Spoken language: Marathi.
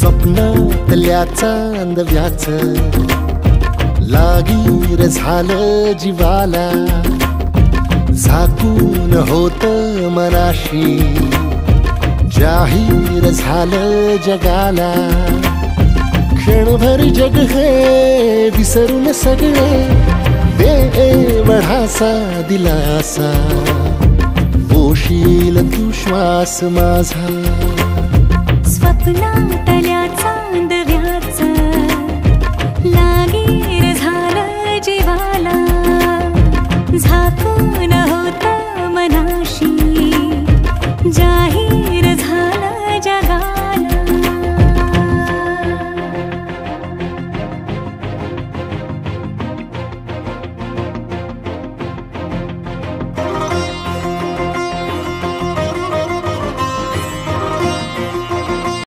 स्वप्नातल्या चांदव्याच लागीर झालं जीवाला, झाकून होत मनाशी जाहीर झालं जगाला. क्षणभर जग हे विसरून सगळे दे वढासा दिलासा, पोशील तू श्वास माझा. स्वप्ना